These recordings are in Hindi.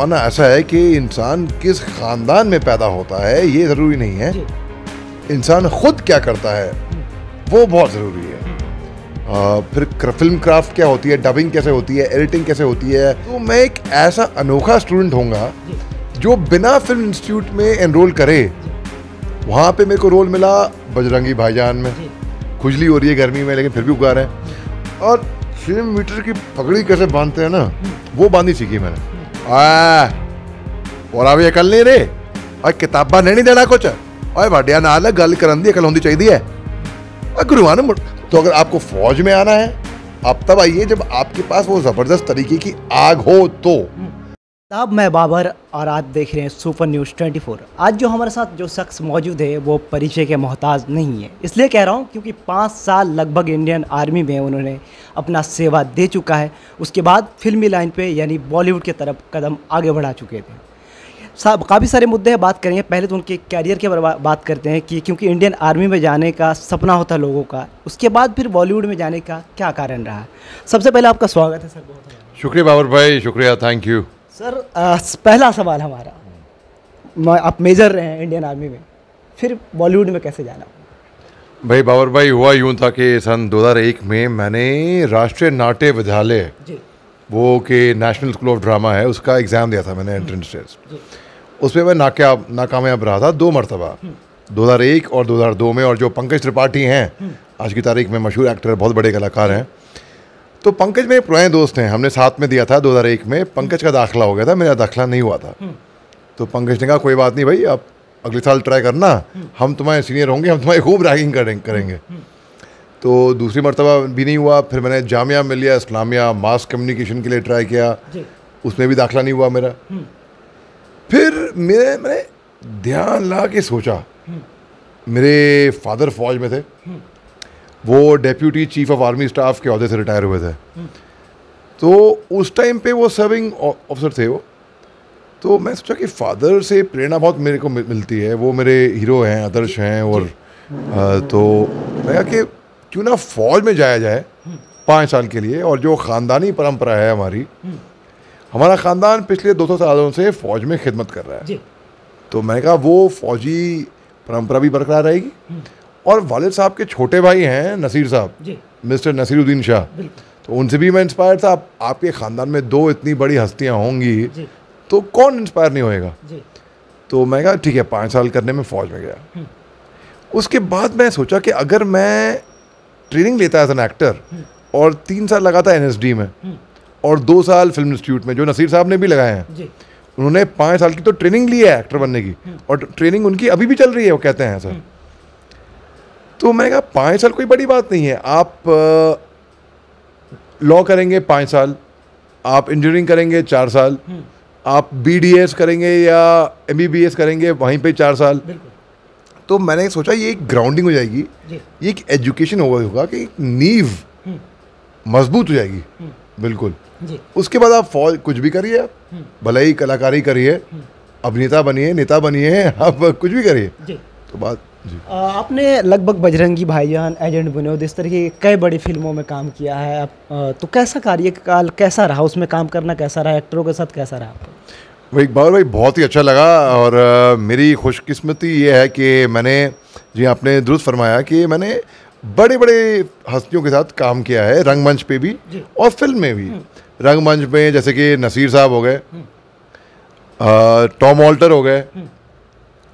मानना ऐसा है कि इंसान किस ख़ानदान में पैदा होता है ये ज़रूरी नहीं है, इंसान खुद क्या करता है वो बहुत ज़रूरी है। फिर फिल्म क्राफ्ट क्या होती है, डबिंग कैसे होती है, एडिटिंग कैसे होती है। तो मैं एक ऐसा अनोखा स्टूडेंट होऊंगा जो बिना फिल्म इंस्टीट्यूट में एनरोल करे। वहाँ पे मेरे को रोल मिला बजरंगी भाईजान में। खुजली हो रही है गर्मी में लेकिन फिर भी उगा रहे हैं। और 6 मीटर की पगड़ी कैसे बांधते हैं ना, वो बांधी सीखी मैंने। और अभी अकल नहीं रे, और किताबा नहीं देना कुछ, और बढ़िया नाल गल करन दी अकल होनी चाहिए है गुरुआन। तो अगर आपको फौज में आना है आप तब आइए जब आपके पास वो ज़बरदस्त तरीके की आग हो। तो साहब मैं बाबर और आप देख रहे हैं सुपर न्यूज़ 24। आज जो हमारे साथ जो शख्स मौजूद है वो परिचय के मोहताज नहीं है, इसलिए कह रहा हूँ क्योंकि 5 साल लगभग इंडियन आर्मी में उन्होंने अपना सेवा दे चुका है। उसके बाद फिल्मी लाइन पे यानी बॉलीवुड की तरफ कदम आगे बढ़ा चुके थे। साहब काफ़ी सारे मुद्दे हैं, बात करेंगे। पहले तो उनके कैरियर के बारे में बात करते हैं कि क्योंकि इंडियन आर्मी में जाने का सपना होता है लोगों का, उसके बाद फिर बॉलीवुड में जाने का क्या कारण रहा। सबसे पहले आपका स्वागत है सर। बहुत शुक्रिया बाबर भाई, शुक्रिया, थैंक यू सर। पहला सवाल हमारा, आप मेजर रहे हैं इंडियन आर्मी में, फिर बॉलीवुड में कैसे जाना? भाई बाबर भाई, हुआ यूँ था कि सन 2001 में मैंने राष्ट्रीय नाट्य विद्यालय वो के नेशनल स्कूल ऑफ ड्रामा है उसका एग्ज़ाम दिया था मैंने, एंट्रेंस टेस्ट। उसमें मैं नाकामयाब रहा था 2 मरतबा, 2001 और 2002 में। और जो पंकज त्रिपाठी हैं आज की तारीख में मशहूर एक्टर, बहुत बड़े कलाकार हैं, तो पंकज मेरे पुराने दोस्त हैं, हमने साथ में दिया था 2001 में। पंकज का दाखिला हो गया था, मेरा दाखिला नहीं हुआ था। तो पंकज ने कहा कोई बात नहीं भाई, आप अगले साल ट्राई करना, हम तुम्हारे सीनियर होंगे, हम तुम्हारी खूब रैगिंग करेंगे। तो दूसरी मरतबा भी नहीं हुआ। फिर मैंने जामिया मिलिया इस्लामिया मास कम्युनिकेशन के लिए ट्राई किया, उसमें भी दाखिला नहीं हुआ मेरा। फिर मैंने ध्यान ला के सोचा, मेरे फादर फौज में थे, वो deputy chief of army staff के ओहदे से रिटायर हुए थे। तो उस टाइम पे वो सर्विंग ऑफिसर थे वो। तो मैं सोचा कि फादर से प्रेरणा बहुत मेरे को मिलती है, वो मेरे हीरो हैं, आदर्श हैं। और तो मैं कहा कि क्यों ना फौज में जाया जाए 5 साल के लिए। और जो ख़ानदानी परंपरा है हमारा ख़ानदान पिछले 200 सालों से फ़ौज में खिदमत कर रहा है, तो मैंने कहा वो फ़ौजी परंपरा भी बरकरार रहेगी। और वालिद साहब के छोटे भाई हैं नसीर साहब, मिस्टर नसीरुद्दीन शाह, तो उनसे भी मैं इंस्पायर था। आपके ख़ानदान में 2 इतनी बड़ी हस्तियाँ होंगी तो कौन इंस्पायर नहीं होएगा। तो मैं कहा ठीक है, 5 साल करने में फ़ौज में गया। उसके बाद मैं सोचा कि अगर मैं ट्रेनिंग लेता एज एन एक्टर और 3 साल लगा था NSD में और 2 साल फिल्म इंस्टीट्यूट में, जो नसीर साहब ने भी लगाए हैं, उन्होंने 5 साल की तो ट्रेनिंग ली है एक्टर बनने की, और ट्रेनिंग उनकी अभी भी चल रही है, वो कहते हैं सर। तो मैंने कहा 5 साल कोई बड़ी बात नहीं है। आप लॉ करेंगे 5 साल, आप इंजीनियरिंग करेंगे 4 साल, आप BDS करेंगे या MBBS करेंगे वहीं पे 4 साल। तो मैंने सोचा ये एक ग्राउंडिंग हो जाएगी, ये एक एजुकेशन होगा कि नींव मजबूत हो जाएगी बिल्कुल। उसके बाद आप फौज कुछ भी करिए, आप भले ही कलाकारी करिए, अभिनेता बनिए, नेता बनिए, आप कुछ भी करिए। तो बात आपने लगभग बजरंगी भाईजान, एजेंट विनोद, इस तरह की कई बड़ी फिल्मों में काम किया है। तो कैसा कार्यकाल कैसा रहा, उसमें काम करना कैसा रहा, एक्टरों के साथ कैसा रहा आपको? भाई इकबाल भाई, बहुत ही अच्छा लगा। और मेरी खुशकिस्मती ये है कि मैंने, जी आपने दुरुस्त फरमाया कि मैंने बड़े बड़े हस्तियों के साथ काम किया है, रंगमंच पे भी और फिल्म में भी। रंगमंच में जैसे कि नसीर साहब हो गए, टॉम ऑल्टर हो गए,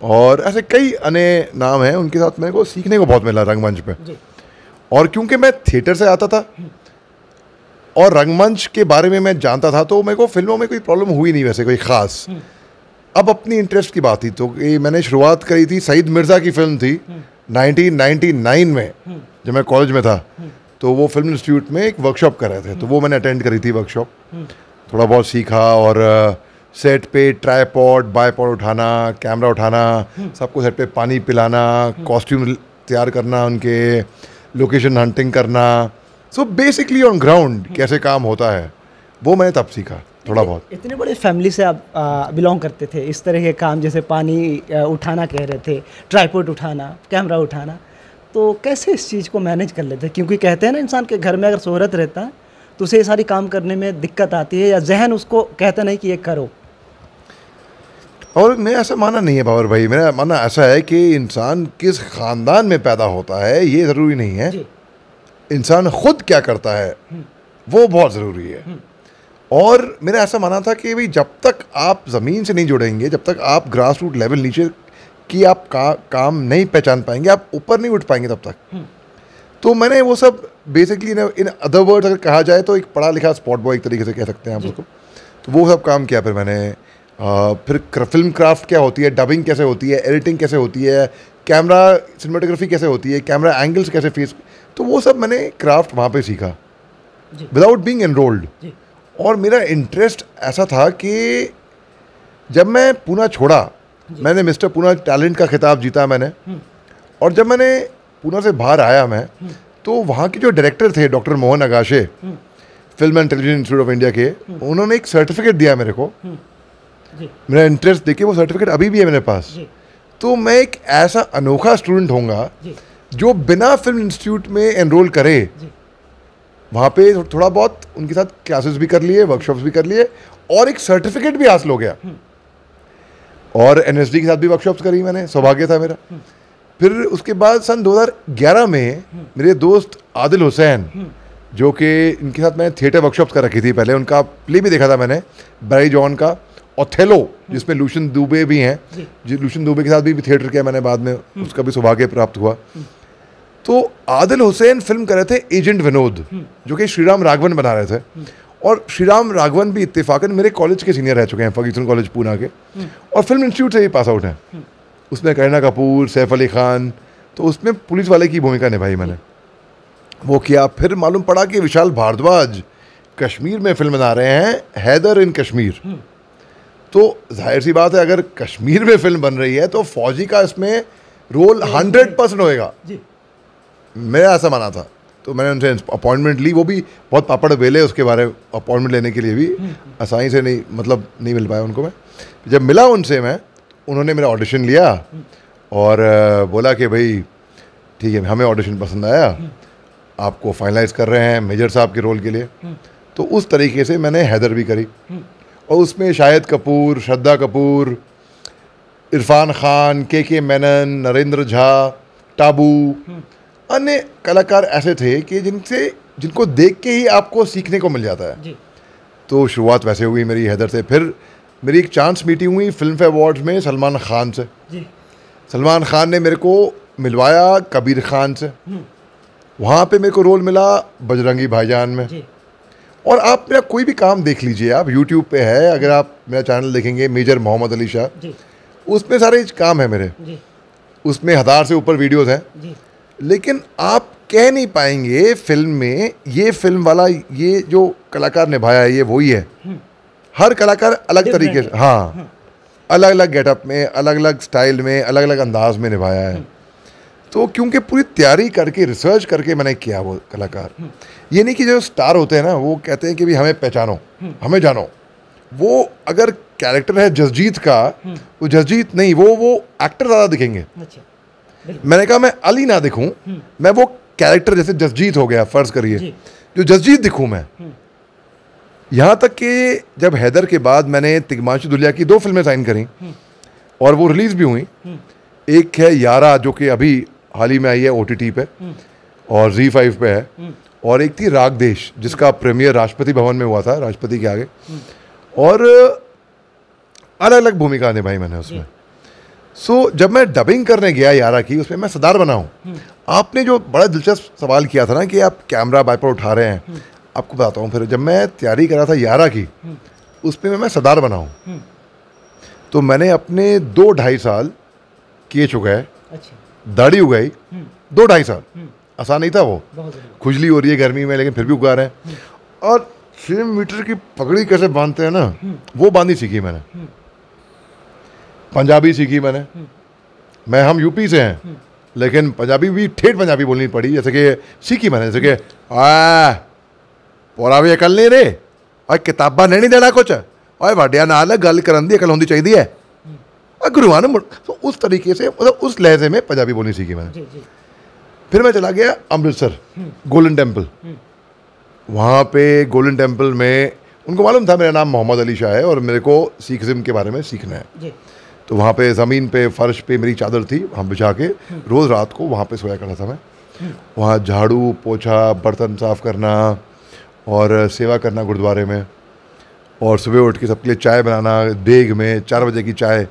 और ऐसे कई अन्य नाम हैं, उनके साथ मेरे को सीखने को बहुत मिला रंगमंच पे। और क्योंकि मैं थिएटर से आता था और रंगमंच के बारे में मैं जानता था, तो मेरे को फिल्मों में कोई प्रॉब्लम हुई नहीं वैसे कोई ख़ास। अब अपनी इंटरेस्ट की बात थी तो मैंने शुरुआत करी थी, सईद मिर्ज़ा की फिल्म थी 1999 में, जब मैं कॉलेज में था। तो वो फिल्म इंस्टीट्यूट में एक वर्कशॉप कर रहे थे, तो वो मैंने अटेंड करी थी वर्कशॉप। थोड़ा बहुत सीखा, और सेट पे ट्राईपॉड बाईपॉड उठाना, कैमरा उठाना, सबको सेट पे पानी पिलाना, कॉस्ट्यूम तैयार करना, उनके लोकेशन हंटिंग करना। सो बेसिकली ऑन ग्राउंड कैसे काम होता है वो मैंने तब सीखा थोड़ा बहुत। इतने बड़े फैमिली से आप बिलोंग करते थे, इस तरह के काम जैसे पानी उठाना कह रहे थे, ट्राईपॉड उठाना, कैमरा उठाना, तो कैसे इस चीज़ को मैनेज कर लेते हैं? क्योंकि कहते हैं ना, इंसान के घर में अगर शोहरत रहता है तो उसे ये सारी काम करने में दिक्कत आती है, या जहन उसको कहता नहीं कि ये करो। और मेरा ऐसा मानना नहीं है बाबर भाई, मेरा मानना ऐसा है कि इंसान किस ख़ानदान में पैदा होता है ये ज़रूरी नहीं है, इंसान खुद क्या करता है वो बहुत ज़रूरी है। और मेरा ऐसा मानना था कि भाई जब तक आप ज़मीन से नहीं जुड़ेंगे, जब तक आप ग्रास रूट लेवल नीचे की आप काम नहीं पहचान पाएंगे, आप ऊपर नहीं उठ पाएंगे तब तक। तो मैंने वो सब बेसिकली इन अदर वर्ड्स अगर कहा जाए तो एक पढ़ा लिखा स्पॉट बॉय एक तरीके से कह सकते हैं आप उसको, तो वो सब काम किया। फिर मैंने फिर फिल्म क्राफ्ट क्या होती है, डबिंग कैसे होती है, एडिटिंग कैसे होती है, कैमरा सिनेमेटोग्राफी कैसे होती है, कैमरा एंगल्स कैसे फेस, तो वो सब मैंने क्राफ्ट वहाँ पे सीखा विदाउट बीइंग एनरोल्ड। और मेरा इंटरेस्ट ऐसा था कि जब मैं पूना छोड़ा, मैंने मिस्टर पूना टैलेंट का खिताब जीता मैंने, और जब मैंने पूना से बाहर आया मैं, तो वहाँ के जो डायरेक्टर थे doctor Mohan Agashe, film and television institute of India के, उन्होंने एक सर्टिफिकेट दिया मेरे को। मेरा इंटरेस्ट देखे वो सर्टिफिकेट अभी भी है मेरे पास। तो मैं एक ऐसा अनोखा स्टूडेंट होऊंगा जो बिना फिल्म इंस्टीट्यूट में एनरोल करे, वहाँ पे थोड़ा बहुत उनके साथ क्लासेस भी कर लिए, वर्कशॉप्स भी कर लिए, और एक सर्टिफिकेट भी हासिल हो गया। और एनएसडी के साथ भी वर्कशॉप्स करी मैंने, सौभाग्य था मेरा। फिर उसके बाद सन 2011 में मेरे दोस्त आदिल हुसैन, जो कि इनके साथ मैंने थिएटर वर्कशॉप्स कर रखी थी पहले, उनका प्ले भी देखा था मैंने, बैरी जॉन का ओथेलो, जिसमें लूशन दुबे भी हैं, लूशन दुबे के साथ भी थिएटर किया मैंने, बाद में उसका भी सौभाग्य प्राप्त हुआ। तो आदिल हुसैन फिल्म कर रहे थे एजेंट विनोद, जो कि श्रीराम राघवन बना रहे थे, और श्रीराम राघवन भी इत्तेफाकन मेरे कॉलेज के सीनियर रह चुके हैं, फर्ग्यूसन कॉलेज पूना के, और फिल्म इंस्टीट्यूट से ही पास आउट हैं। उसमें करीना कपूर, सैफ अली खान, तो उसमें पुलिस वाले की भूमिका निभाई मैंने, वो किया। फिर मालूम पड़ा कि विशाल भारद्वाज कश्मीर में फिल्म बना रहे हैं, हैदर इन कश्मीर। तो जाहिर सी बात है, अगर कश्मीर में फिल्म बन रही है तो फौजी का इसमें रोल 100% होएगा, मेरा ऐसा माना था। तो मैंने उनसे अपॉइंटमेंट ली, वो भी बहुत पापड़ बेले उसके बारे में, अपॉइंटमेंट लेने के लिए भी आसानी से नहीं मिल पाया उनको। मैं जब मिला उनसे मैं, उन्होंने मेरा ऑडिशन लिया और बोला कि भाई ठीक है, हमें ऑडिशन पसंद आया, आपको फाइनलाइज कर रहे हैं मेजर साहब के रोल के लिए। तो उस तरीके से मैंने हैदर भी करी, और उसमें शाहिद कपूर, श्रद्धा कपूर, इरफान खान, के मेनन, नरेंद्र झा, टाबू, अन्य कलाकार ऐसे थे कि जिनको देख के ही आपको सीखने को मिल जाता है। तो शुरुआत वैसे हुई मेरी हैदर से। फिर मेरी एक चांस मीटिंग हुई फिल्म फेयर अवार्ड्स में सलमान खान से। सलमान खान ने मेरे को मिलवाया कबीर खान से, वहाँ पे मेरे को रोल मिला बजरंगी भाईजान में। और आप मेरा कोई भी काम देख लीजिए, आप यूट्यूब पे है, अगर आप मेरा चैनल देखेंगे मेजर मोहम्मद अली शाह, उसमें सारे काम है मेरे, उसमें 1000 से ऊपर वीडियोस हैं। लेकिन आप कह नहीं पाएंगे फिल्म में ये फिल्म वाला ये जो कलाकार निभाया है ये वही है। हर कलाकार अलग तरीके से, हाँ, अलग अलग गेटअप में, अलग अलग स्टाइल में, अलग अलग अंदाज में निभाया है। तो क्योंकि पूरी तैयारी करके, रिसर्च करके मैंने किया वो कलाकार। ये नहीं कि जो स्टार होते हैं ना, वो कहते हैं कि भाई हमें पहचानो, हमें जानो। वो अगर कैरेक्टर है जसजीत का, वो जसजीत नहीं, वो एक्टर ज़्यादा दिखेंगे। मैंने कहा मैं अली ना दिखूं, मैं वो कैरेक्टर जैसे जसजीत हो गया फर्ज करिए, जो जसजीत दिखूं मैं। यहाँ तक कि जब हैदर के बाद मैंने तिग्मांशु धुलिया की 2 फिल्में साइन करी और वो रिलीज़ भी हुई। एक है यारा, जो कि अभी हाल ही में आई है OTT पे और ZEE5 पे है, और एक थी राग देश, जिसका प्रीमियर राष्ट्रपति भवन में हुआ था, राष्ट्रपति के आगे। और अलग अलग भूमिका निभाई मैंने उसमें। सो जब मैं डबिंग करने गया यारा की, उसमें मैं सरदार बना हूँ। आपने जो बड़ा दिलचस्प सवाल किया था ना कि आप कैमरा बाइपर उठा रहे हैं, आपको बताता हूँ। फिर जब मैं तैयारी कर रहा था यारा की, उसमें मैं सरदार बना हूँ। तो मैंने अपने 2-2.5 साल किए चुका है। दाढ़ी उगाई 2-2.5 साल, आसान नहीं था वो। खुजली हो रही है गर्मी में, लेकिन फिर भी उगा रहे हैं। और 6 मीटर की पगड़ी कैसे बांधते हैं ना, वो बांधी सीखी मैंने। पंजाबी सीखी मैंने। हम यूपी से हैं, लेकिन पंजाबी भी ठेठ पंजाबी बोलनी पड़ी, जैसे कि सीखी मैंने, जैसे कि पोरा भी अकल नहीं रे, और किताबा नहीं देना कुछ, और वाडिया नाल गल करन दी अकल होनी चाहिए है, और गुरुआ ने। तो उस तरीके से, मतलब उस लहजे में पंजाबी बोलनी सीखी मैंने। फिर मैं चला गया अमृतसर, गोल्डन टेम्पल। वहाँ पे गोल्डन टेम्पल में उनको मालूम था मेरा नाम मोहम्मद अली शाह है और मेरे को सिखिज़्म के बारे में सीखना है। तो वहाँ पे ज़मीन पे फर्श पे मेरी चादर थी, हम बिछा के रोज़ रात को वहाँ पे सोया करता था मैं। वहाँ झाड़ू पोछा, बर्तन साफ़ करना और सेवा करना गुरुद्वारे में, और सुबह उठ के सबके लिए चाय बनाना, देग में 4 बजे की चाय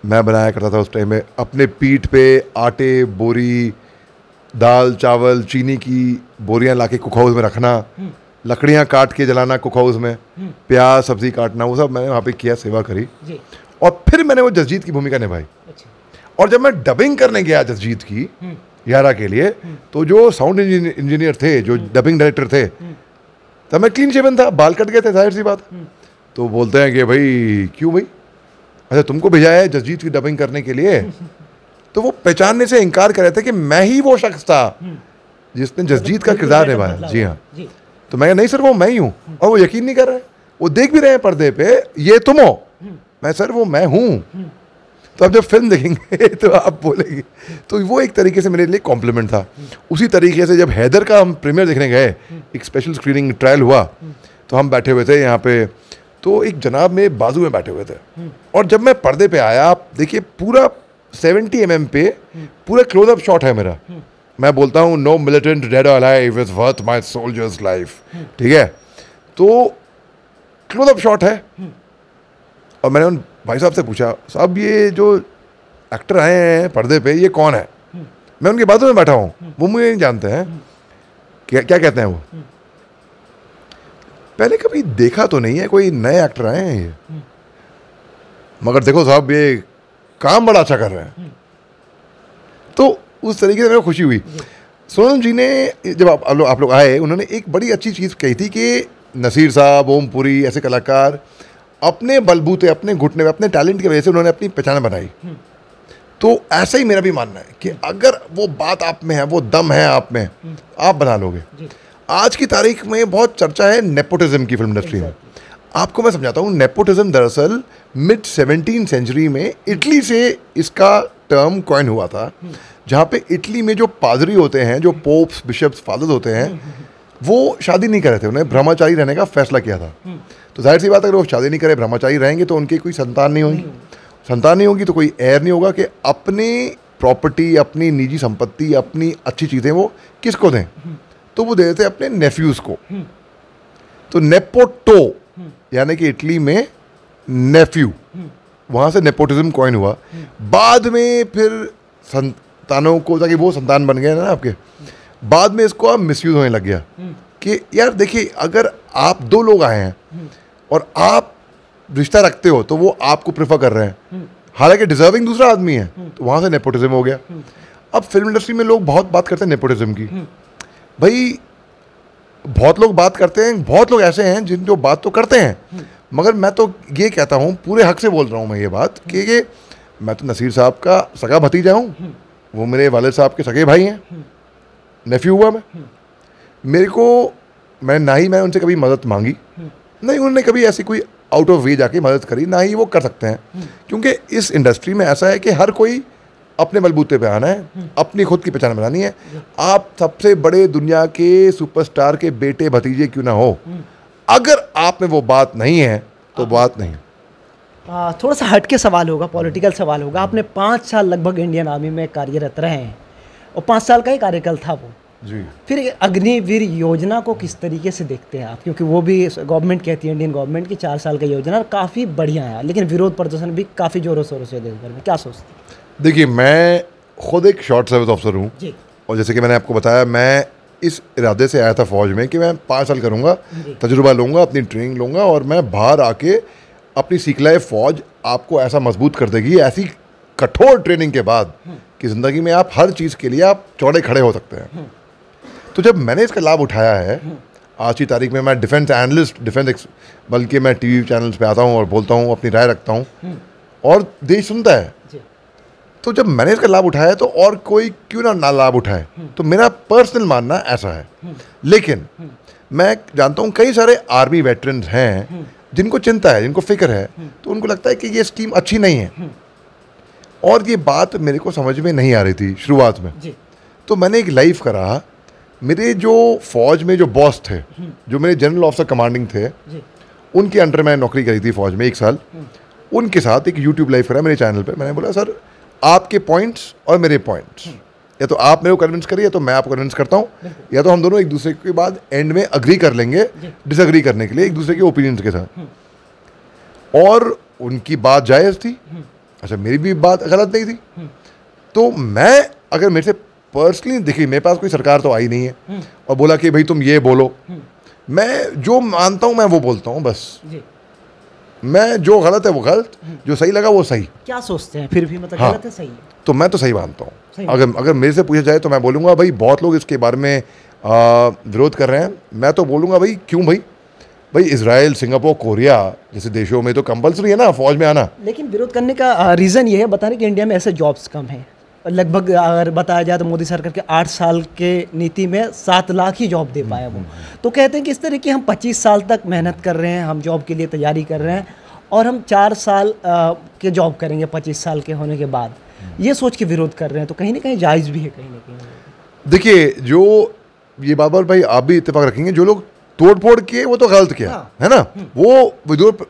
मैं बनाया करता था उस टाइम में। अपने पीठ पे आटे, बोरी, दाल चावल, चीनी की बोरियां लाके कुक हाउस में रखना, लकड़ियां काट के जलाना कुक हाउस में, प्याज सब्जी काटना, वो सब मैंने वहाँ पे किया, सेवा करी। और फिर मैंने वो जसजीत की भूमिका निभाई। और जब मैं डबिंग करने गया जसजीत की 11 के लिए, तो जो साउंड इंजीनियर थे, जो डबिंग डायरेक्टर थे, तब मैं क्लीन शेवन था, बाल कट गए थे, जाहिर सी बात। तो बोलते हैं कि भाई क्यों भाई, अच्छा तुमको भेजा है जसजीत की डबिंग करने के लिए? तो वो पहचानने से इनकार कर रहे थे कि मैं ही वो शख्स था जिसने जसजीत का किरदार निभाया। जी हाँ। तो मैं नहीं सर वो मैं ही हूँ, और वो यकीन नहीं कर रहे, वो देख भी रहे हैं पर्दे पे, ये तुम हो। मैं सर वो मैं हूँ। तो अब जब फिल्म देखेंगे तो आप बोलेंगे। तो वो एक तरीके से मेरे लिए कॉम्प्लीमेंट था। उसी तरीके से जब हैदर का हम प्रीमियर देखने गए, एक स्पेशल स्क्रीनिंग ट्रायल हुआ, तो हम बैठे हुए थे यहाँ पे, तो एक जनाब में बाजू में बैठे हुए थे, और जब मैं पर्दे पे आया, आप देखिए पूरा 70 mm पे पूरा क्लोजअप शॉट है मेरा। मैं बोलता हूँ नो मिलिटेंट डेड और alive is worth my soldiers life, ठीक है? तो क्लोजअप शॉट है, और मैंने उन भाई साहब से पूछा, साहब ये जो एक्टर आए हैं पर्दे पे, ये कौन है? मैं उनके बाजू में बैठा हूँ, वो मुझे नहीं जानते हैं, क्या क्या कहते हैं वो? पहले कभी देखा तो नहीं है, कोई नए एक्टर आए हैं ये, मगर देखो साहब ये काम बड़ा अच्छा कर रहे हैं। तो उस तरीके से मेरे को खुशी हुई। सोनम जी ने जब आप लोग आए, उन्होंने एक बड़ी अच्छी चीज़ कही थी कि नसीर साहब, ओमपुरी, ऐसे कलाकार अपने बलबूते, अपने घुटने पे, अपने टैलेंट की वजह से उन्होंने अपनी पहचान बनाई। तो ऐसा ही मेरा भी मानना है कि अगर वो बात आप में है, वो दम है आप में, आप बना लोगे। आज की तारीख में बहुत चर्चा है नेपोटिज्म की फिल्म इंडस्ट्री में। आपको मैं समझाता हूँ, नेपोटिज्म दरअसल मिड 17th सेंचुरी में इटली से इसका टर्म कॉइन हुआ था, जहाँ पे इटली में जो पादरी होते हैं, जो पोप्स, बिशप्स, फादर्स होते हैं, वो शादी नहीं कर रहे थे, उन्हें ब्रह्मचारी रहने का फैसला किया था। तो जाहिर सी बात है, अगर वो शादी नहीं करे, ब्रह्मचारी रहेंगे, तो उनकी कोई संतान नहीं होगी। संतान नहीं होगी तो कोई एयर नहीं होगा कि अपनी प्रॉपर्टी, अपनी निजी संपत्ति, अपनी अच्छी चीज़ें वो किसको दें? तो वो दे देते अपने नेफ्यूज़ को। तो नेपोटो यानी कि इटली में नेफ्यू, वहाँ से नेपोटिज्म कॉइन हुआ। बाद में फिर संतानों को, ताकि वो संतान बन गए ना आपके, बाद में इसको अब मिसयूज होने लग गया कि यार देखिए, अगर आप 2 लोग आए हैं और आप रिश्ता रखते हो, तो वो आपको प्रेफर कर रहे हैं, हालांकि डिजर्विंग दूसरा आदमी है, तो वहाँ से नेपोटिज्म हो गया। अब फिल्म इंडस्ट्री में लोग बहुत बात करते हैं नेपोटिज्म की। भाई बहुत लोग बात करते हैं, बहुत लोग ऐसे हैं जिन जो बात तो करते हैं, मगर मैं तो ये कहता हूँ, पूरे हक से बोल रहा हूँ मैं ये बात, कि ये मैं तो नसीर साहब का सगा भतीजा हूँ, वो मेरे वालिद साहब के सगे भाई हैं, नेफ्यू हुआ मैं। मेरे को मैं उनसे कभी मदद मांगी नहीं, उन्होंने कभी ऐसी कोई आउट ऑफ वे जाके मदद करी, ना ही वो कर सकते हैं, क्योंकि इस इंडस्ट्री में ऐसा है कि हर कोई अपने बलबूते पे आना है, अपनी खुद की पहचान बनानी है। आप सबसे बड़े दुनिया के सुपरस्टार के बेटे भतीजे क्यों ना हो, अगर आप में वो बात नहीं है तो बात नहीं है। थोड़ा सा हटके सवाल होगा, पॉलिटिकल सवाल होगा। आपने 5 साल लगभग इंडियन आर्मी में कार्यरत रहे हैं, और 5 साल का ही कार्यकाल था वो जी। फिर अग्निवीर योजना को किस तरीके से देखते हैं आप? क्योंकि वो भी गवर्नमेंट कहती है, इंडियन गवर्नमेंट की 4 साल का योजना काफ़ी बढ़िया है, लेकिन विरोध प्रदर्शन भी काफ़ी ज़ोरों शोरों से देश भर में, क्या सोचते हैं? देखिए, मैं खुद एक शॉर्ट सर्विस ऑफिसर हूँ, और जैसे कि मैंने आपको बताया, मैं इस इरादे से आया था फौज में कि मैं 5 साल करूँगा, तजुर्बा लूँगा, अपनी ट्रेनिंग लूँगा, और मैं बाहर आके अपनी सीखलाए फ़ौज आपको ऐसा मजबूत कर देगी, ऐसी कठोर ट्रेनिंग के बाद, कि ज़िंदगी में आप हर चीज़ के लिए आप चौड़े खड़े हो सकते हैं। तो जब मैंने इसका लाभ उठाया है, आज की तारीख में मैं डिफेंस एनालिस्ट, बल्कि मैं टीवी चैनल्स पे आता हूँ और बोलता हूँ, अपनी राय रखता हूँ, और देश सुनता है। तो जब मैंने इसका लाभ उठाया है, तो और कोई क्यों ना लाभ उठाए? तो मेरा पर्सनल मानना ऐसा है। लेकिन मैं जानता हूँ कई सारे आर्मी वेटरन्स हैं जिनको चिंता है, जिनको फिक्र है, तो उनको लगता है कि ये स्कीम अच्छी नहीं है, और ये बात मेरे को समझ में नहीं आ रही थी शुरुआत में। तो मैंने एक लाइव करा, मेरे जो फौज में जो बॉस थे, जो मेरे जनरल ऑफिसर कमांडिंग थे, उनके अंडर मैं नौकरी करी थी फौज में 1 साल, उनके साथ एक यूट्यूब लाइव करा मेरे चैनल पे। मैंने बोला सर आपके पॉइंट्स और मेरे पॉइंट्स, या तो आप मेरे को कन्विंस करिए या तो मैं आपको कन्विंस करता हूँ, या तो हम दोनों एक दूसरे के बाद एंड में अग्री कर लेंगे डिसअग्री करने के लिए एक दूसरे के ओपिनियंस के साथ। और उनकी बात जायज़ थी, अच्छा मेरी भी बात गलत नहीं थी। तो मैं अगर मेरे से पर्सनली, देखिए मेरे पास कोई सरकार तो आई नहीं है और बोला कि भाई तुम ये बोलो, मैं जो मानता हूँ मैं वो बोलता हूँ बस। मैं जो गलत है वो गलत, जो सही लगा वो सही। क्या सोचते हैं फिर भी, मतलब हाँ, गलत है सही है? तो मैं तो सही मानता हूँ। सही अगर मेरे से पूछा जाए तो मैं बोलूँगा भाई बहुत लोग इसके बारे में विरोध कर रहे हैं, मैं तो बोलूँगा भाई क्यों भाई इजराइल, सिंगापुर, कोरिया जैसे देशों में तो कंपलसरी है ना फौज में आना। लेकिन विरोध करने का रीज़न ये है, बता रहे कि इंडिया में ऐसे जॉब्स कम हैं। लगभग अगर बताया जाए तो मोदी सरकार के 8 साल के नीति में 7 लाख ही जॉब दे पाया वो। तो कहते हैं कि इस तरह की हम 25 साल तक मेहनत कर रहे हैं, हम जॉब के लिए तैयारी कर रहे हैं और हम 4 साल के जॉब करेंगे 25 साल के होने के बाद, ये सोच के विरोध कर रहे हैं। तो कहीं ना कहीं जायज़ भी है कहीं ना कहीं। देखिए जो ये बाबर भाई आप भी इत्तेफाक रखेंगे, जो लोग तोड़ फोड़ किए वो तो गलत किया, हाँ। है ना, वो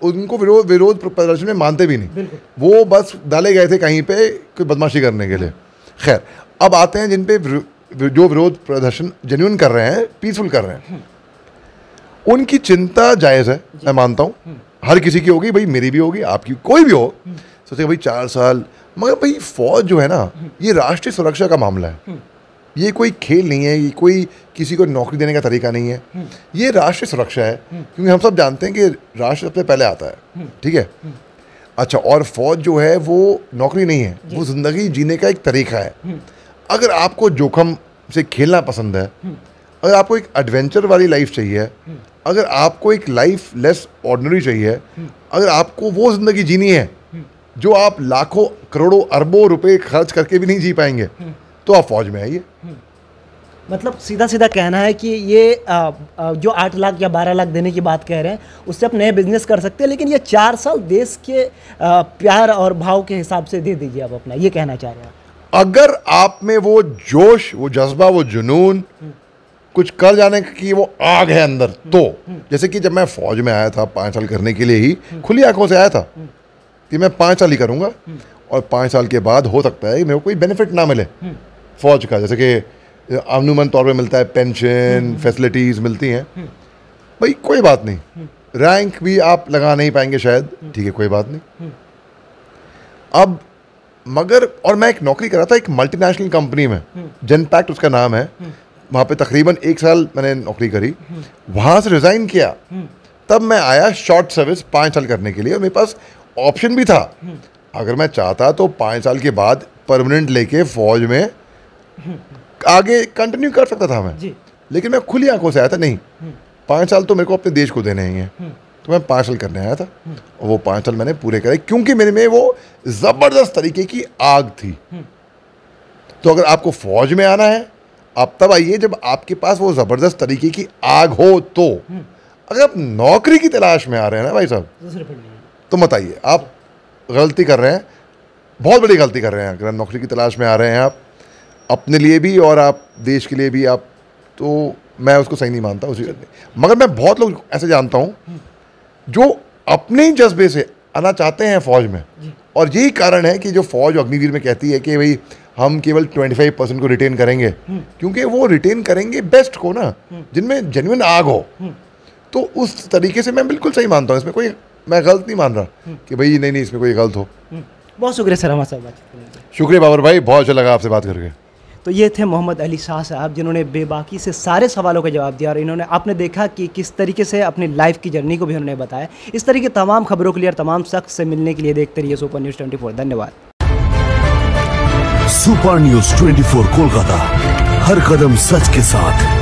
उनको विरोध प्रदर्शन में मानते भी नहीं, वो बस डाले गए थे कहीं पे कोई बदमाशी करने के लिए। खैर अब आते हैं जिन पे जो विरोध प्रदर्शन जेन्युइन कर रहे हैं, पीसफुल कर रहे हैं, उनकी चिंता जायज़ है, मैं मानता हूँ हर किसी की होगी, भाई मेरी भी होगी, आपकी, कोई भी हो। सोचे भाई 4 साल, मगर भाई फौज जो है ना ये राष्ट्रीय सुरक्षा का मामला है, ये कोई खेल नहीं है, ये कोई किसी को नौकरी देने का तरीका नहीं है, ये राष्ट्रीय सुरक्षा है। क्योंकि हम सब जानते हैं कि राष्ट्र सबसे पहले आता है, ठीक है। अच्छा, और फौज जो है वो नौकरी नहीं है, वो ज़िंदगी जीने का एक तरीका है। अगर आपको जोखम से खेलना पसंद है, अगर आपको एक एडवेंचर वाली लाइफ चाहिए, अगर आपको एक लाइफ लेस ऑर्डिनरी चाहिए, अगर आपको वो ज़िंदगी जीनी है जो आप लाखों करोड़ों अरबों रुपए खर्च करके भी नहीं जी पाएंगे, तो आप फौज में आइए। मतलब सीधा सीधा कहना है कि ये जो 8 लाख या 12 लाख देने की बात कह रहे हैं, उससे आप नए बिजनेस कर सकते हैं, लेकिन ये 4 साल देश के प्यार और भाव के हिसाब से दे दीजिए आप अपना, ये कहना चाह रहे हैं। अगर आप में वो जोश, वो जज्बा, वो जुनून, कुछ कर जाने की वो आग है अंदर, तो जैसे कि जब मैं फौज में आया था 5 साल करने के लिए ही खुली आंखों से आया था कि मैं 5 साल ही करूँगा, और 5 साल के बाद हो सकता है कि मेरे को कोई बेनिफिट ना मिले फौज का, जैसे कि अमूमन तौर पे मिलता है, पेंशन फैसिलिटीज़ मिलती हैं, भाई कोई बात नहीं, रैंक भी आप लगा नहीं पाएंगे शायद, ठीक है कोई बात नहीं। अब मगर, और मैं एक नौकरी कर रहा था एक मल्टीनेशनल कंपनी में, जेनपैक्ट उसका नाम है, वहाँ पे तकरीबन 1 साल मैंने नौकरी करी, वहाँ से रिज़ाइन किया, तब मैं आया शॉर्ट सर्विस 5 साल करने के लिए, और मेरे पास ऑप्शन भी था, अगर मैं चाहता तो 5 साल के बाद परमानेंट लेके फौज में आगे कंटिन्यू कर सकता था मैं, लेकिन मैं खुली आंखों से आया था, नहीं 5 साल तो मेरे को अपने देश को देने ही हैं, तो मैं 5 साल करने आया था, और वो 5 साल मैंने पूरे करे, क्योंकि मेरे में वो ज़बरदस्त तरीके की आग थी। तो अगर आपको फौज में आना है, आप तब आइए जब आपके पास वो ज़बरदस्त तरीके की आग हो। तो अगर आप नौकरी की तलाश में आ रहे हैं ना भाई साहब, तो मत आइए, आप गलती कर रहे हैं, बहुत बड़ी गलती कर रहे हैं। अगर नौकरी की तलाश में आ रहे हैं आप, अपने लिए भी और आप देश के लिए भी, आप, तो मैं उसको सही नहीं मानता उसी। मगर मैं बहुत लोग ऐसे जानता हूँ जो अपने ही जज्बे से आना चाहते हैं फौज में, और यही कारण है कि जो फौज अग्निवीर में कहती है कि भाई हम केवल 25% को रिटेन करेंगे, क्योंकि वो रिटेन करेंगे बेस्ट को ना, जिनमें जेन्युइन आग हो। तो उस तरीके से मैं बिल्कुल सही मानता हूँ, इसमें कोई, मैं गलत नहीं मान रहा कि भाई नहीं इसमें कोई गलत हो। बहुत शुक्रिया सर हमारे साथ बातचीत करने के लिए। शुक्रिया बाबर भाई, बहुत अच्छा लगा आपसे बात करके। तो ये थे मोहम्मद अली शाह साहब, जिन्होंने बेबाकी से सारे सवालों का जवाब दिया, और इन्होंने आपने देखा कि किस तरीके से अपनी लाइफ की जर्नी को भी उन्होंने बताया। इस तरह की तमाम खबरों के लिए और तमाम शख्स से मिलने के लिए देखते रहिए सुपर न्यूज़ 24। धन्यवाद। सुपर न्यूज़ 24 कोलकाता, हर कदम सच के साथ।